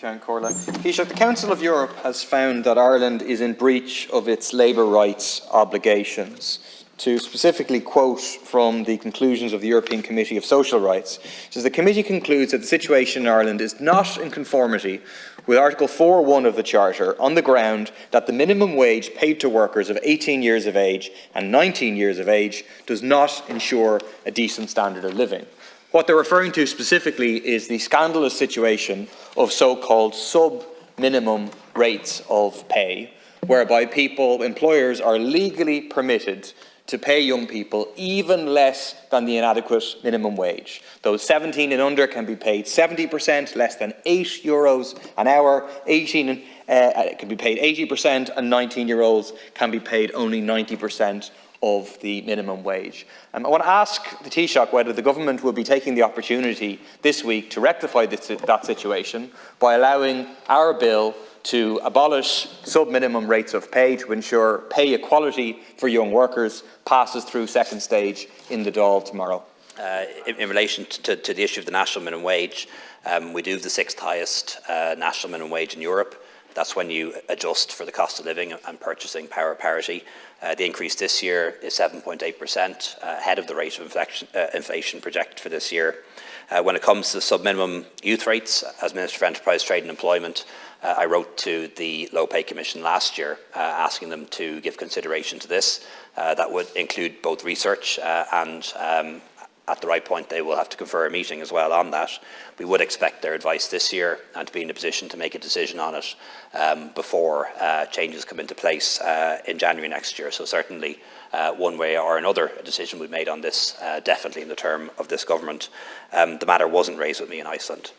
Taoiseach, the Council of Europe has found that Ireland is in breach of its labour rights obligations. To specifically quote from the conclusions of the European Committee of Social Rights, it says the committee concludes that the situation in Ireland is not in conformity with Article 4.1 of the Charter on the ground that the minimum wage paid to workers of 18 years of age and 19 years of age does not ensure a decent standard of living. What they're referring to specifically is the scandalous situation of so-called sub-minimum rates of pay, whereby employers are legally permitted to pay young people even less than the inadequate minimum wage. Those 17 and under can be paid 70%, less than €8 an hour, 18 can be paid 80%, and 19-year-olds can be paid only 90% of the minimum wage. I want to ask the Taoiseach whether the government will be taking the opportunity this week to rectify that situation by allowing our bill to abolish sub-minimum rates of pay to ensure pay equality for young workers passes through second stage in the Dáil tomorrow. In relation to the issue of the national minimum wage, we do have the sixth highest national minimum wage in Europe. That's when you adjust for the cost of living and purchasing power parity. The increase this year is 7.8%, ahead of the rate of inflation projected for this year. When it comes to sub-minimum youth rates, as Minister for Enterprise, Trade and Employment, I wrote to the Low Pay Commission last year asking them to give consideration to this. That would include both research and at the right point they will have to confer a meeting as well on that. We would expect their advice this year and to be in a position to make a decision on it before changes come into place in January next year. So certainly one way or another a decision will be made on this definitely in the term of this government. The matter wasn't raised with me in Iceland.